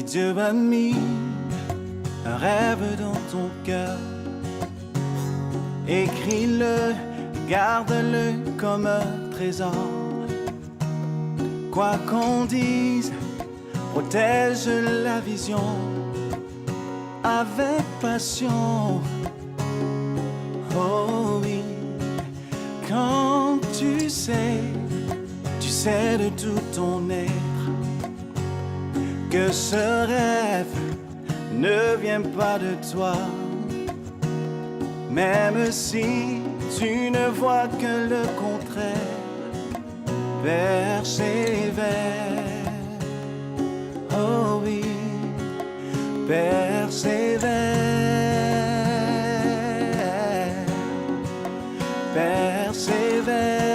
Dieu a mis un rêve dans ton cœur. Écris-le, garde-le comme un trésor. Quoi qu'on dise, protège la vision avec passion. Oh oui, quand tu sais de tout ton être que ce rêve ne vient pas de toi. Même si tu ne vois que le contraire, persévère. Oh oui, persévère. Persévère.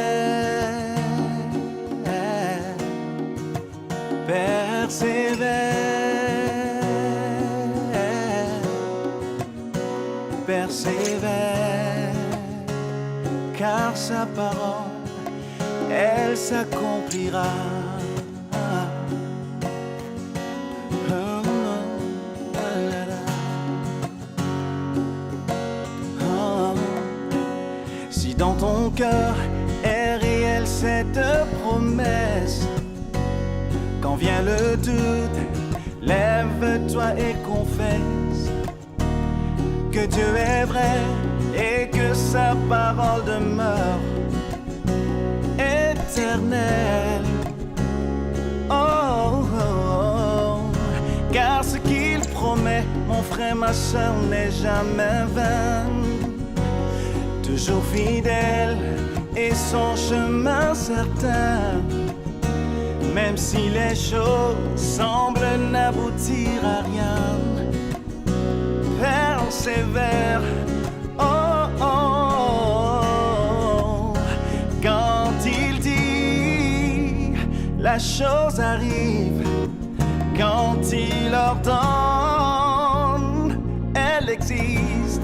Persévère. Persévère. Car sa parole, elle s'accomplira. Si dans ton cœur est réelle cette promesse, quand vient le doute, lève-toi et confesse que Dieu est vrai et que sa parole demeure éternelle. Oh, oh, oh. Car ce qu'il promet, mon frère, ma soeur, n'est jamais vain. Toujours fidèle et son chemin certain. Même si les choses semblent n'aboutir à rien, persévère. Oh, oh, oh. Quand il dit, la chose arrive. Quand il ordonne, elle existe.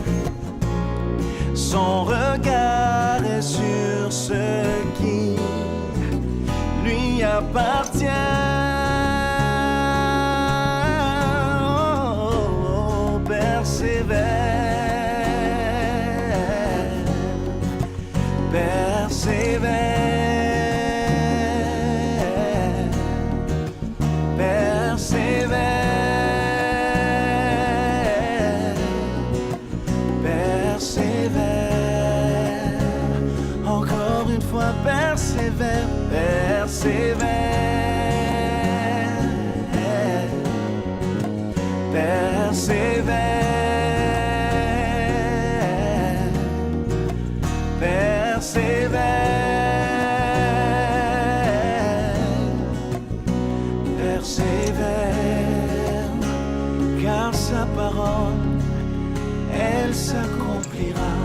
Son regard est sur ce qui lui appartient. Oh, persévère, persévère, persévère, persévère. Encore une fois, persévère. Persévère, persévère, persévère, persévère, car sa parole, elle s'accomplira.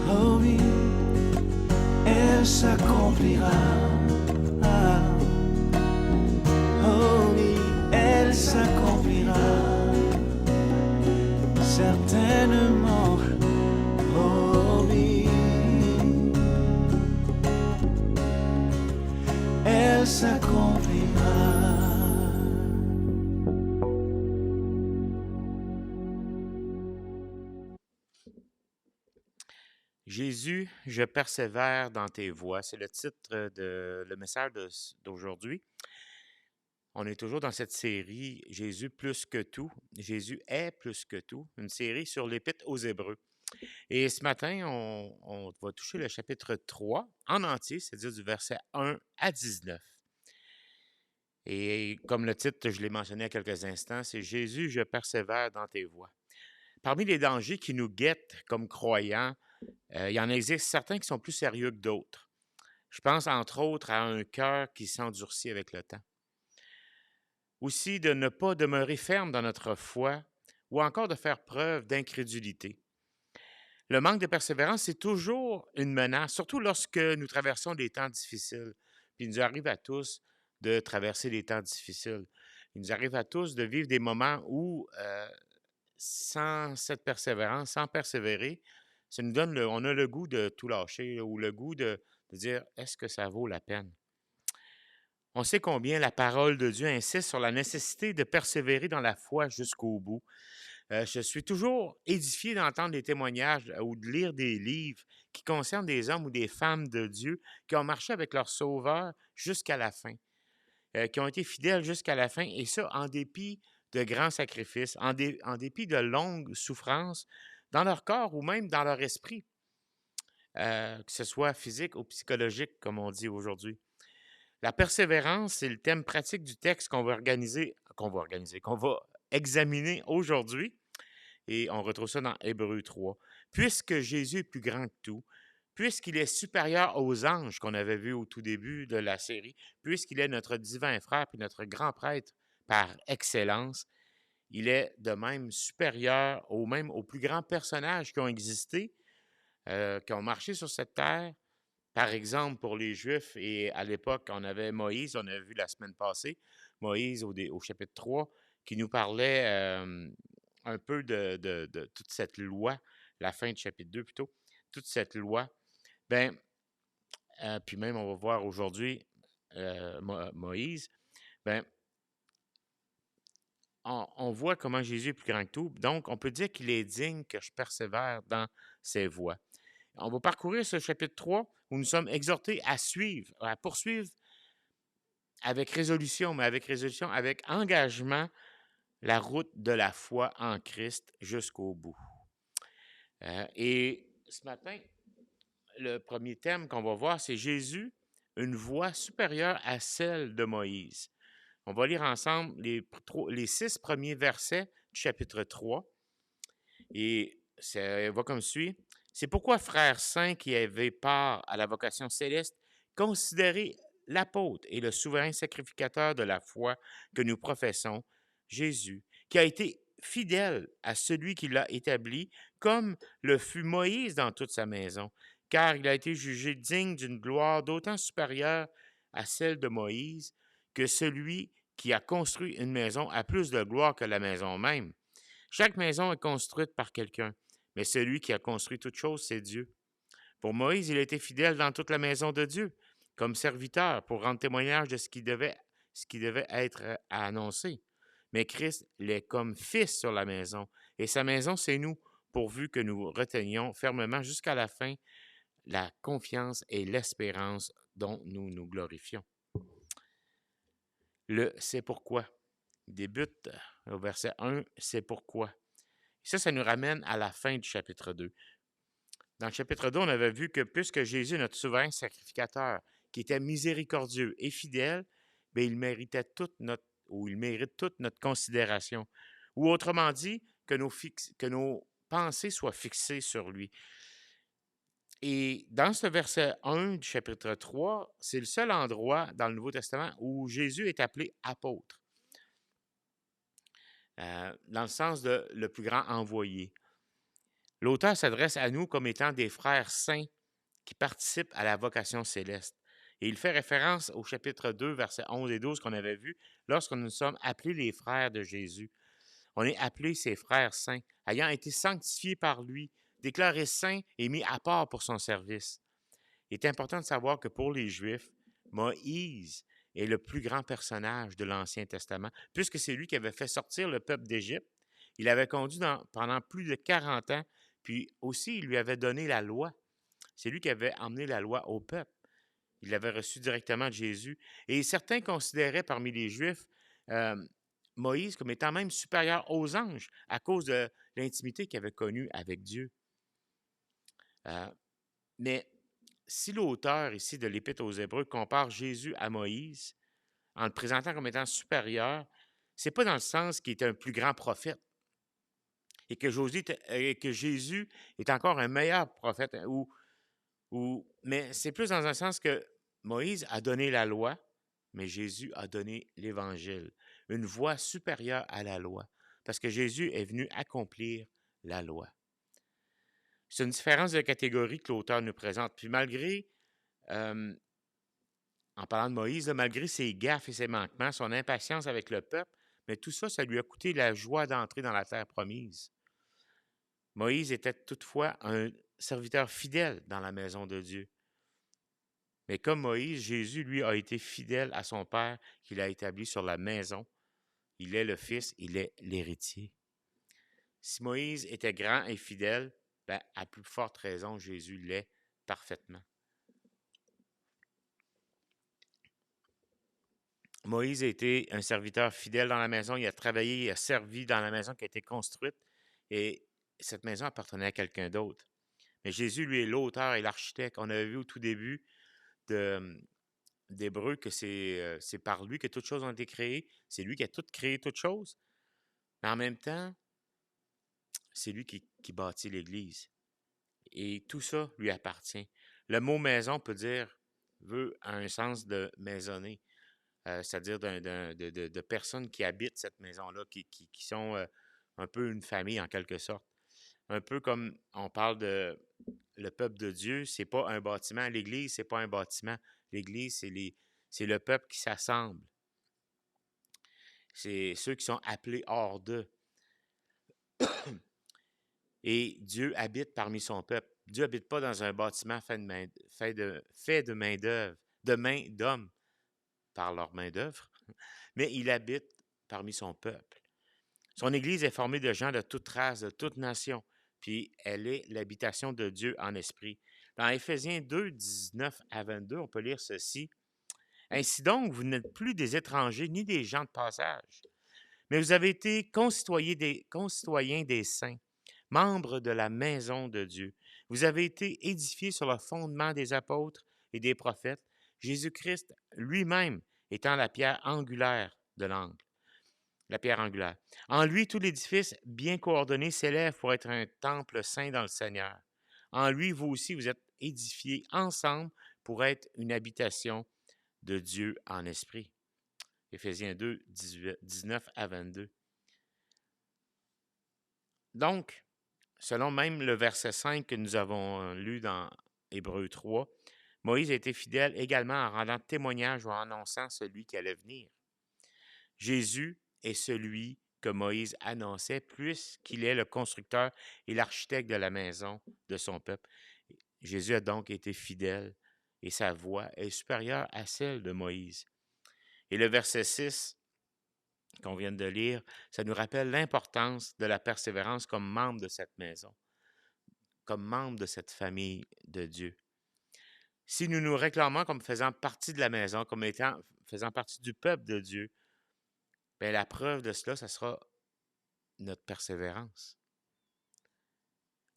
Oh oui, elle s'accomplira. Oh oui, elle s'accomplira. Certainement. Oh oui, elle s'accomplira. Jésus, je persévère dans tes voies. C'est le titre de le message d'aujourd'hui. On est toujours dans cette série Jésus plus que tout. Jésus est plus que tout, une série sur l'Épître aux Hébreux. Et ce matin, on va toucher le chapitre 3 en entier, c'est-à-dire du verset 1 à 19. Et comme le titre, je l'ai mentionné à quelques instants, c'est Jésus, je persévère dans tes voies. Parmi les dangers qui nous guettent comme croyants, il y en existe certains qui sont plus sérieux que d'autres. Je pense entre autres à un cœur qui s'endurcit avec le temps. Aussi de ne pas demeurer ferme dans notre foi ou encore de faire preuve d'incrédulité. Le manque de persévérance, c'est toujours une menace, surtout lorsque nous traversons des temps difficiles. Puis il nous arrive à tous de traverser des temps difficiles. Il nous arrive à tous de vivre des moments où, sans cette persévérance, sans persévérer, ça nous donne on a le goût de tout lâcher ou le goût de dire est-ce que ça vaut la peine? On sait combien la parole de Dieu insiste sur la nécessité de persévérer dans la foi jusqu'au bout. Je suis toujours édifié d'entendre des témoignages ou de lire des livres qui concernent des hommes ou des femmes de Dieu qui ont marché avec leur Sauveur jusqu'à la fin, qui ont été fidèles jusqu'à la fin, et ça en dépit de grands sacrifices, en dépit de longues souffrances dans leur corps ou même dans leur esprit, que ce soit physique ou psychologique, comme on dit aujourd'hui. La persévérance, c'est le thème pratique du texte qu'on va examiner aujourd'hui. Et on retrouve ça dans Hébreux 3. Puisque Jésus est plus grand que tout, puisqu'il est supérieur aux anges qu'on avait vus au tout début de la série, puisqu'il est notre divin frère puis notre grand prêtre par excellence, il est de même supérieur aux plus grands personnages qui ont existé, qui ont marché sur cette terre. Par exemple, pour les Juifs, et à l'époque, on avait Moïse, on a vu la semaine passée, Moïse au chapitre 3, qui nous parlait un peu de toute cette loi, la fin du chapitre 2 plutôt, toute cette loi. Ben, puis même, on va voir aujourd'hui Moïse, ben, on voit comment Jésus est plus grand que tout. Donc, on peut dire qu'il est digne que je persévère dans ses voies. On va parcourir ce chapitre 3 où nous sommes exhortés à suivre, à poursuivre avec résolution, avec engagement, la route de la foi en Christ jusqu'au bout. Et ce matin, le premier thème qu'on va voir, c'est Jésus, une voie supérieure à celle de Moïse. On va lire ensemble les 6 premiers versets du chapitre 3. Et ça va comme suit. C'est pourquoi, frères saints qui avaient part à la vocation céleste, considérez l'apôtre et le souverain sacrificateur de la foi que nous professons, Jésus, qui a été fidèle à celui qui l'a établi, comme le fut Moïse dans toute sa maison, car il a été jugé digne d'une gloire d'autant supérieure à celle de Moïse que celui qui a construit une maison a plus de gloire que la maison même. Chaque maison est construite par quelqu'un, mais celui qui a construit toute chose, c'est Dieu. Pour Moïse, il a été fidèle dans toute la maison de Dieu, comme serviteur pour rendre témoignage de ce qui devait être annoncé. Mais Christ l'est comme fils sur la maison, et sa maison, c'est nous, pourvu que nous retenions fermement jusqu'à la fin la confiance et l'espérance dont nous nous glorifions. Le c'est pourquoi débute au verset 1, c'est pourquoi. Ça nous ramène à la fin du chapitre 2. Dans le chapitre 2, on avait vu que puisque Jésus est notre souverain sacrificateur, qui était miséricordieux et fidèle, bien, il mérite toute notre considération. Ou autrement dit, que nos pensées soient fixées sur lui. Et dans ce verset 1 du chapitre 3, c'est le seul endroit dans le Nouveau Testament où Jésus est appelé apôtre. Dans le sens de le plus grand envoyé. L'auteur s'adresse à nous comme étant des frères saints qui participent à la vocation céleste. Et il fait référence au chapitre 2, versets 11 et 12 qu'on avait vu lorsque nous sommes appelés les frères de Jésus. On est appelés ses frères saints, ayant été sanctifiés par lui, déclarés saints et mis à part pour son service. Il est important de savoir que pour les Juifs, Moïse est le plus grand personnage de l'Ancien Testament, puisque c'est lui qui avait fait sortir le peuple d'Égypte. Il l'avait conduit pendant plus de 40 ans, puis aussi il lui avait donné la loi. C'est lui qui avait emmené la loi au peuple. Il l'avait reçu directement de Jésus. Et certains considéraient parmi les Juifs Moïse comme étant même supérieur aux anges à cause de l'intimité qu'il avait connue avec Dieu. Mais si l'auteur ici de l'Épître aux Hébreux compare Jésus à Moïse en le présentant comme étant supérieur, c'est pas dans le sens qu'il était un plus grand prophète et que Jésus est encore un meilleur prophète, mais c'est plus dans un sens que Moïse a donné la loi, mais Jésus a donné l'Évangile, une voie supérieure à la loi, parce que Jésus est venu accomplir la loi. C'est une différence de catégorie que l'auteur nous présente. Puis malgré, en parlant de Moïse, malgré ses gaffes et ses manquements, son impatience avec le peuple, mais tout ça, ça lui a coûté la joie d'entrer dans la terre promise. Moïse était toutefois un serviteur fidèle dans la maison de Dieu. Mais comme Moïse, Jésus, lui, a été fidèle à son Père qu'il a établi sur la maison. Il est le Fils, il est l'héritier. Si Moïse était grand et fidèle, ben, à plus forte raison, Jésus l'est parfaitement. Moïse a été un serviteur fidèle dans la maison. Il a travaillé, il a servi dans la maison qui a été construite. Et cette maison appartenait à quelqu'un d'autre. Mais Jésus, lui, est l'auteur et l'architecte. On avait vu au tout début d'Hébreux que c'est par lui que toutes choses ont été créées. C'est lui qui a tout créé, toutes choses. Mais en même temps, c'est lui qui bâtit l'Église. Et tout ça lui appartient. Le mot maison veut un sens de maisonner, c'est-à-dire de personnes qui habitent cette maison-là, qui sont un peu une famille en quelque sorte. Un peu comme on parle de le peuple de Dieu, c'est pas un bâtiment. L'Église, c'est pas un bâtiment. L'Église, c'est le peuple qui s'assemble. C'est ceux qui sont appelés hors d'eux. Et Dieu habite parmi son peuple. Dieu n'habite pas dans un bâtiment fait de main d'œuvre, de main d'hommes par leur main d'œuvre, mais il habite parmi son peuple. Son Église est formée de gens de toute race, de toute nation, puis elle est l'habitation de Dieu en esprit. Dans Éphésiens 2, 19 à 22, on peut lire ceci. « Ainsi donc, vous n'êtes plus des étrangers ni des gens de passage, mais vous avez été concitoyens des saints, membres de la maison de Dieu. Vous avez été édifiés sur le fondement des apôtres et des prophètes, Jésus-Christ lui-même étant la pierre angulaire de l'angle. La pierre angulaire. En lui, tout l'édifice bien coordonné s'élève pour être un temple saint dans le Seigneur. En lui, vous aussi, vous êtes édifiés ensemble pour être une habitation de Dieu en esprit. » Éphésiens 2, 19 à 22. Donc, selon même le verset 5 que nous avons lu dans Hébreux 3, Moïse a été fidèle également en rendant témoignage ou en annonçant celui qui allait venir. Jésus est celui que Moïse annonçait, puisqu'il est le constructeur et l'architecte de la maison de son peuple. Jésus a donc été fidèle et sa voix est supérieure à celle de Moïse. Et le verset 6 qu'on vient de lire, ça nous rappelle l'importance de la persévérance comme membre de cette maison, comme membre de cette famille de Dieu. Si nous nous réclamons comme faisant partie de la maison, comme faisant partie du peuple de Dieu, bien, la preuve de cela, ça sera notre persévérance.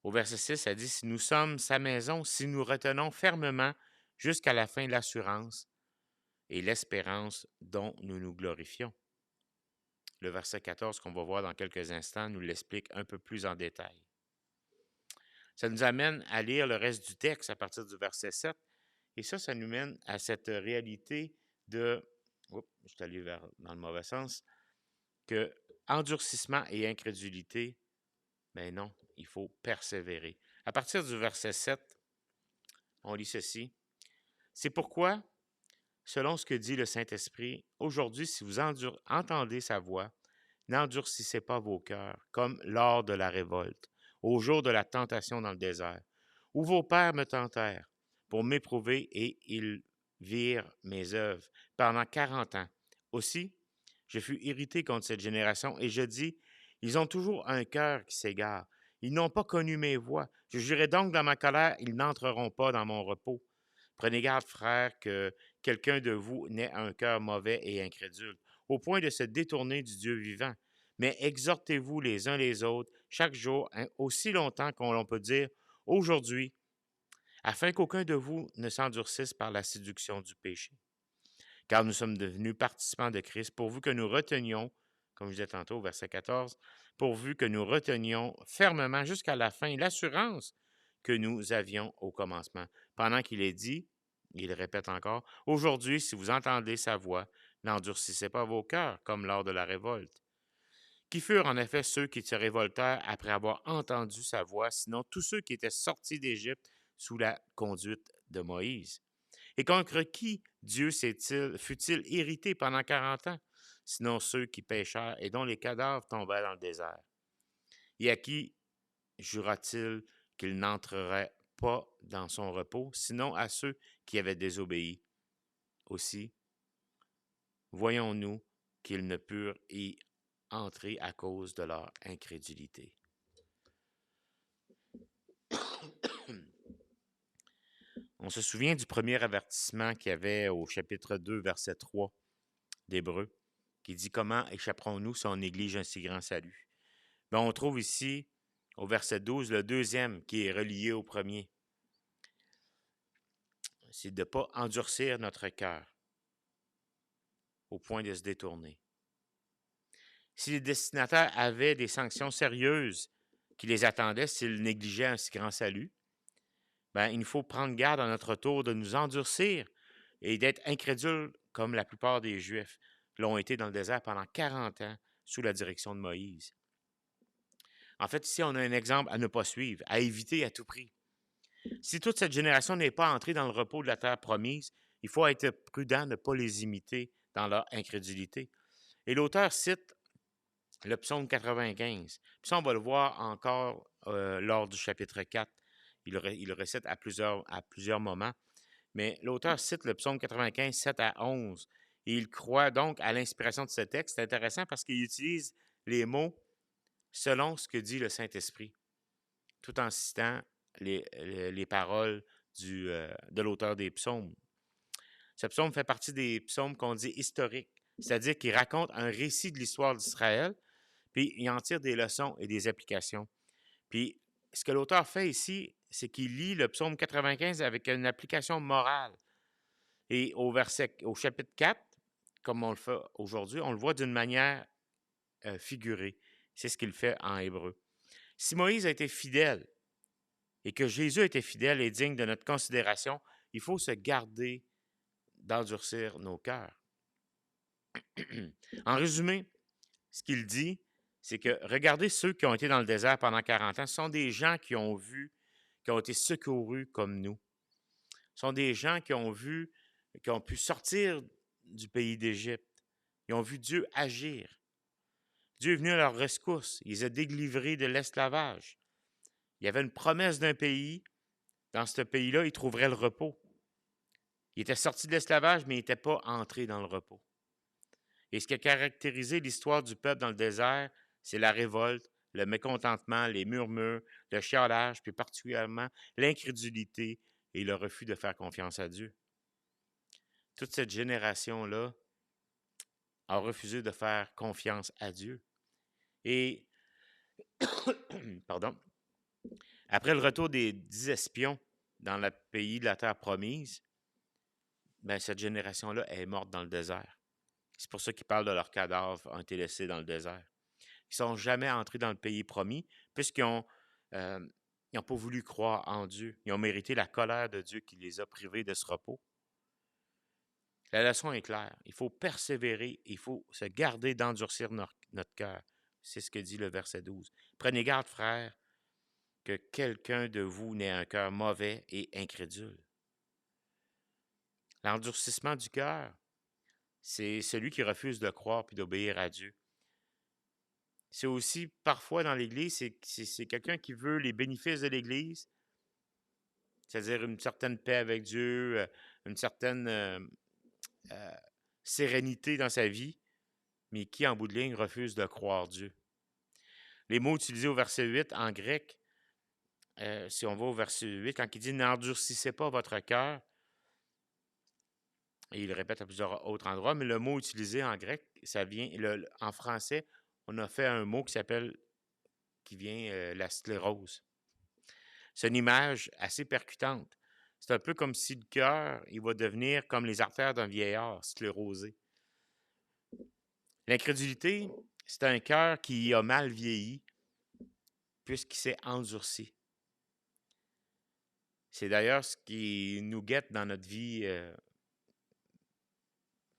Au verset 6, ça dit « Si nous sommes sa maison, si nous retenons fermement jusqu'à la fin l'assurance et l'espérance dont nous nous glorifions. » Le verset 14 qu'on va voir dans quelques instants nous l'explique un peu plus en détail. Ça nous amène à lire le reste du texte à partir du verset 7. Et ça nous mène à cette réalité de... Oups, je suis allé dans le mauvais sens. Que endurcissement et incrédulité, ben non, il faut persévérer. À partir du verset 7, on lit ceci. « C'est pourquoi, selon ce que dit le Saint-Esprit, aujourd'hui, si vous entendez sa voix, n'endurcissez pas vos cœurs, comme lors de la révolte, au jour de la tentation dans le désert, où vos pères me tentèrent pour m'éprouver et ils virent mes œuvres pendant 40 ans. Aussi, je fus irrité contre cette génération et je dis, ils ont toujours un cœur qui s'égare. Ils n'ont pas connu mes voies. Je jurai donc dans ma colère, ils n'entreront pas dans mon repos. Prenez garde, frères, que quelqu'un de vous n'ait un cœur mauvais et incrédule, au point de se détourner du Dieu vivant. Mais exhortez-vous les uns les autres chaque jour, aussi longtemps qu'on peut dire aujourd'hui, afin qu'aucun de vous ne s'endurcisse par la séduction du péché. Car nous sommes devenus participants de Christ, pourvu que nous retenions, comme je disais tantôt au verset 14, pourvu que nous retenions fermement jusqu'à la fin l'assurance que nous avions au commencement. Pendant qu'il est dit, il répète encore, « Aujourd'hui, si vous entendez sa voix, n'endurcissez pas vos cœurs, comme lors de la révolte. » Qui furent en effet ceux qui se révoltèrent après avoir entendu sa voix, sinon tous ceux qui étaient sortis d'Égypte sous la conduite de Moïse. Et contre qui Dieu fut-il irrité pendant 40 ans, sinon ceux qui péchèrent et dont les cadavres tombèrent dans le désert? Et à qui jura-t-il qu'il n'entrerait pas dans son repos, sinon à ceux qui avaient désobéi. Aussi, voyons-nous qu'ils ne purent y entrer à cause de leur incrédulité. On se souvient du premier avertissement qu'il y avait au chapitre 2, verset 3 d'Hébreux, qui dit « Comment échapperons-nous si on néglige un si grand salut? » Ben, on trouve ici, au verset 12, le deuxième qui est relié au premier. C'est de ne pas endurcir notre cœur au point de se détourner. Si les destinataires avaient des sanctions sérieuses qui les attendaient s'ils négligeaient un si grand salut, ben, il faut prendre garde à notre tour de nous endurcir et d'être incrédules comme la plupart des Juifs l'ont été dans le désert pendant 40 ans sous la direction de Moïse. En fait, ici, on a un exemple à ne pas suivre, à éviter à tout prix. Si toute cette génération n'est pas entrée dans le repos de la terre promise, il faut être prudent de ne pas les imiter dans leur incrédulité. Et l'auteur cite le psaume 95. Puis ça, on va le voir encore lors du chapitre 4. Il le récite à plusieurs moments. Mais l'auteur cite le psaume 95, 7 à 11. Et il croit donc à l'inspiration de ce texte. C'est intéressant parce qu'il utilise les mots selon ce que dit le Saint-Esprit, tout en citant les paroles de l'auteur des psaumes. Ce psaume fait partie des psaumes qu'on dit historiques, c'est-à-dire qu'il raconte un récit de l'histoire d'Israël, puis il en tire des leçons et des applications. Puis ce que l'auteur fait ici, c'est qu'il lit le psaume 95 avec une application morale. Et au chapitre 4, comme on le fait aujourd'hui, on le voit d'une manière figurée. C'est ce qu'il fait en hébreu. Si Moïse a été fidèle et que Jésus a été fidèle et digne de notre considération, il faut se garder d'endurcir nos cœurs. En résumé, ce qu'il dit, c'est que regardez ceux qui ont été dans le désert pendant 40 ans, ce sont des gens qui ont vu, qui ont été secourus comme nous. Ce sont des gens qui ont vu, qui ont pu sortir du pays d'Égypte. Ils ont vu Dieu agir. Dieu est venu à leur rescousse. Il les a délivrés de l'esclavage. Il y avait une promesse d'un pays. Dans ce pays-là, ils trouveraient le repos. Ils étaient sortis de l'esclavage, mais ils n'étaient pas entrés dans le repos. Et ce qui a caractérisé l'histoire du peuple dans le désert, c'est la révolte, le mécontentement, les murmures, le chialage, puis particulièrement l'incrédulité et le refus de faire confiance à Dieu. Toute cette génération-là a refusé de faire confiance à Dieu. Et, pardon, après le retour des 10 espions dans le pays de la terre promise, ben, cette génération-là est morte dans le désert. C'est pour ça qu'ils parlent de leurs cadavres ont été laissés dans le désert. Ils ne sont jamais entrés dans le pays promis puisqu'ils n'ont pas voulu croire en Dieu. Ils ont mérité la colère de Dieu qui les a privés de ce repos. La leçon est claire. Il faut persévérer. Il faut se garder d'endurcir notre cœur. C'est ce que dit le verset 12. Prenez garde, frères, que quelqu'un de vous n'ait un cœur mauvais et incrédule. L'endurcissement du cœur, c'est celui qui refuse de croire puis d'obéir à Dieu. C'est aussi, parfois dans l'Église, c'est quelqu'un qui veut les bénéfices de l'Église, c'est-à-dire une certaine paix avec Dieu, une certaine sérénité dans sa vie, mais qui, en bout de ligne, refuse de croire Dieu. Les mots utilisés au verset 8 en grec, si on va au verset 8, quand il dit « N'endurcissez pas votre cœur », et il le répète à plusieurs autres endroits, mais le mot utilisé en grec, ça vient, en français, on a fait un mot qui vient la sclérose. C'est une image assez percutante. C'est un peu comme si le cœur, il va devenir comme les artères d'un vieillard sclérosé. L'incrédulité, c'est un cœur qui a mal vieilli puisqu'il s'est endurci. C'est d'ailleurs ce qui nous guette dans notre vie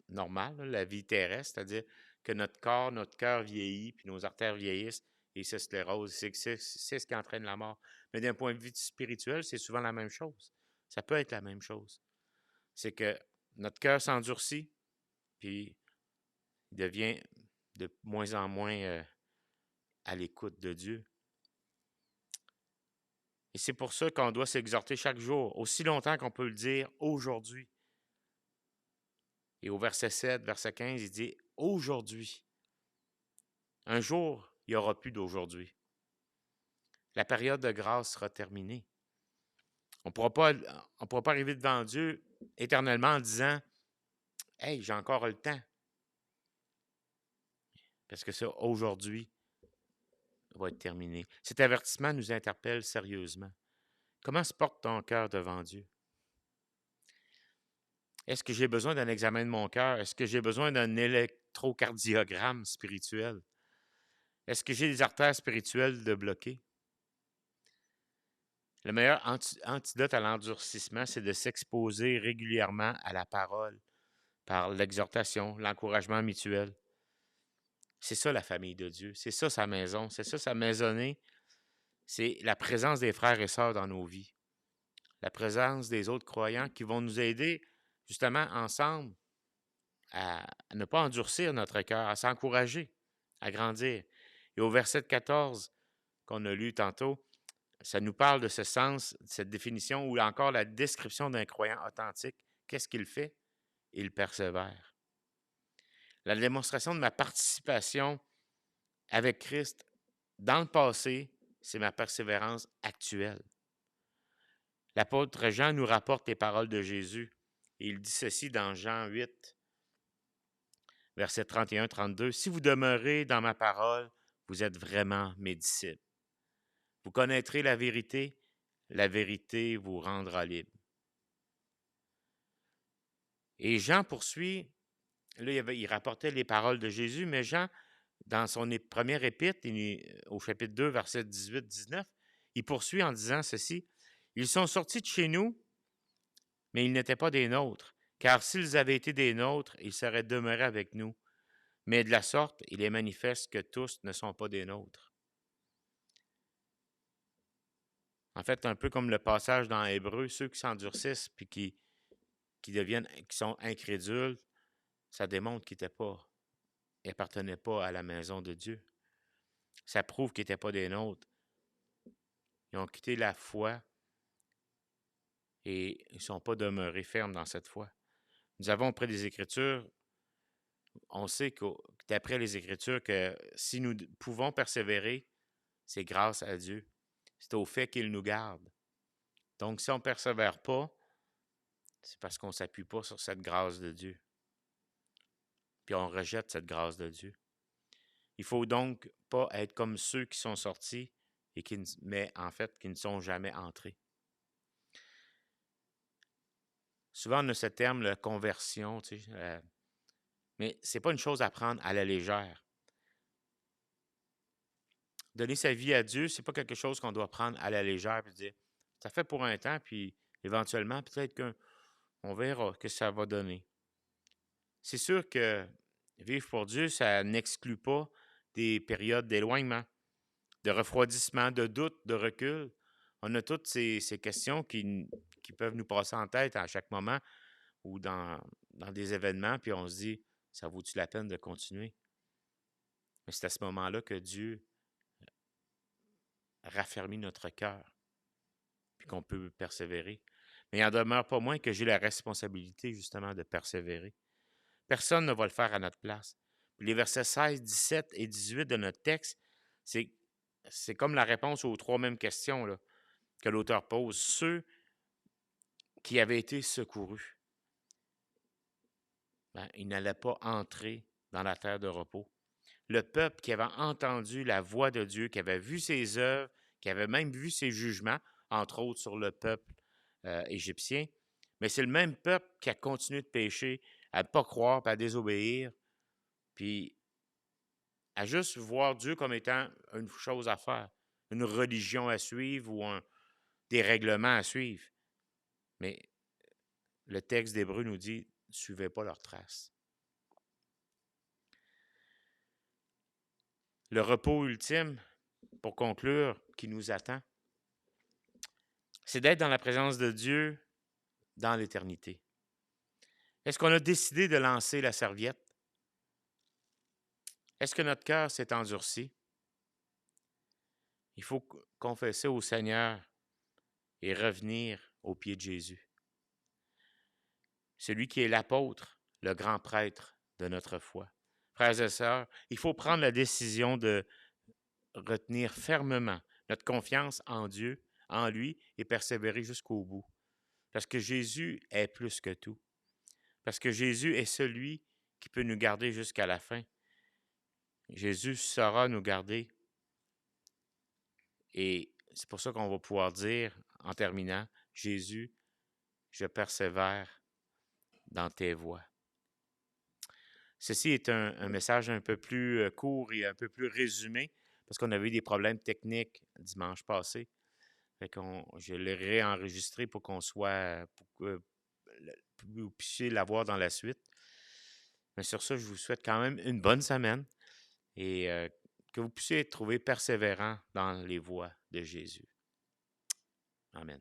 normale, la vie terrestre, c'est-à-dire que notre cœur vieillit, puis nos artères vieillissent, et se sclérose. C'est ce qui entraîne la mort. Mais d'un point de vue spirituel, c'est souvent la même chose. Ça peut être la même chose. C'est que notre cœur s'endurcit, puis il devient de moins en moins à l'écoute de Dieu. Et c'est pour ça qu'on doit s'exhorter chaque jour, aussi longtemps qu'on peut le dire aujourd'hui. Et au verset 7, verset 15, il dit « Aujourd'hui ». Un jour, il n'y aura plus d'aujourd'hui. La période de grâce sera terminée. On ne pourra pas arriver devant Dieu éternellement en disant « Hey, j'ai encore le temps ». Parce que ça, aujourd'hui, va être terminé. Cet avertissement nous interpelle sérieusement. Comment se porte ton cœur devant Dieu? Est-ce que j'ai besoin d'un examen de mon cœur? Est-ce que j'ai besoin d'un électrocardiogramme spirituel? Est-ce que j'ai des artères spirituelles de bloquer? Le meilleur antidote à l'endurcissement, c'est de s'exposer régulièrement à la parole par l'exhortation, l'encouragement mutuel. C'est ça la famille de Dieu, c'est ça sa maison, c'est ça sa maisonnée, c'est la présence des frères et sœurs dans nos vies, la présence des autres croyants qui vont nous aider justement ensemble à ne pas endurcir notre cœur, à s'encourager, à grandir. Et au verset 14 qu'on a lu tantôt, ça nous parle de ce sens, de cette définition ou encore la description d'un croyant authentique. Qu'est-ce qu'il fait? Il persévère. La démonstration de ma participation avec Christ dans le passé, c'est ma persévérance actuelle. L'apôtre Jean nous rapporte les paroles de Jésus. Et il dit ceci dans Jean 8, versets 31-32. « Si vous demeurez dans ma parole, vous êtes vraiment mes disciples. Vous connaîtrez la vérité vous rendra libre. » Et Jean poursuit, là il rapportait les paroles de Jésus, mais Jean, dans son première épître, au chapitre 2, versets 18-19, il poursuit en disant ceci, « Ils sont sortis de chez nous, mais ils n'étaient pas des nôtres, car s'ils avaient été des nôtres, ils seraient demeurés avec nous. Mais de la sorte, il est manifeste que tous ne sont pas des nôtres. » En fait, un peu comme le passage dans Hébreu, ceux qui s'endurcissent puis qui sont incrédules, ça démontre qu'ils n'appartenaient pas à la maison de Dieu. Ça prouve qu'ils n'étaient pas des nôtres. Ils ont quitté la foi et ils ne sont pas demeurés fermes dans cette foi. Nous avons auprès des Écritures, on sait que d'après les Écritures que si nous pouvons persévérer, c'est grâce à Dieu. C'est au fait qu'il nous garde. Donc, si on ne persévère pas, c'est parce qu'on ne s'appuie pas sur cette grâce de Dieu. Puis on rejette cette grâce de Dieu. Il ne faut donc pas être comme ceux qui sont sortis, mais en fait, qui ne sont jamais entrés. Souvent, on a ce terme, la conversion, mais ce n'est pas une chose à prendre à la légère. Donner sa vie à Dieu, ce n'est pas quelque chose qu'on doit prendre à la légère et dire, ça fait pour un temps, puis éventuellement, peut-être qu'on verra ce que ça va donner. C'est sûr que vivre pour Dieu, ça n'exclut pas des périodes d'éloignement, de refroidissement, de doute, de recul. On a toutes ces questions qui peuvent nous passer en tête à chaque moment ou dans des événements, puis on se dit, ça vaut-tu la peine de continuer? Mais c'est à ce moment-là que Dieu raffermit notre cœur, puis qu'on peut persévérer. Mais il n'en demeure pas moins que j'ai la responsabilité, justement, de persévérer. Personne ne va le faire à notre place. Puis les versets 16, 17 et 18 de notre texte, c'est comme la réponse aux trois mêmes questions là, que l'auteur pose. Ceux qui avaient été secourus, ils n'allaient pas entrer dans la terre de repos. Le peuple qui avait entendu la voix de Dieu, qui avait vu ses œuvres, qui avait même vu ses jugements, entre autres sur le peuple égyptien, mais c'est le même peuple qui a continué de pécher, à ne pas croire, puis à désobéir, puis à juste voir Dieu comme étant une chose à faire, une religion à suivre ou des règlements à suivre. Mais le texte d'Hébreu nous dit, ne suivez pas leurs traces. Le repos ultime, pour conclure, qui nous attend, c'est d'être dans la présence de Dieu dans l'éternité. Est-ce qu'on a décidé de lancer la serviette? Est-ce que notre cœur s'est endurci? Il faut confesser au Seigneur et revenir aux pieds de Jésus. Celui qui est l'apôtre, le grand prêtre de notre foi. Frères et sœurs, il faut prendre la décision de retenir fermement notre confiance en Dieu, en lui, et persévérer jusqu'au bout. Parce que Jésus est plus que tout. Parce que Jésus est celui qui peut nous garder jusqu'à la fin. Jésus saura nous garder. Et c'est pour ça qu'on va pouvoir dire, en terminant, Jésus, je persévère dans tes voies. Ceci est un message un peu plus court et un peu plus résumé, parce qu'on avait eu des problèmes techniques dimanche passé. Fait je l'ai réenregistré pour qu'on soit, pour que vous puissiez l'avoir dans la suite. Mais sur ça, je vous souhaite quand même une bonne semaine et que vous puissiez être trouvé persévérant dans les voies de Jésus. Amen.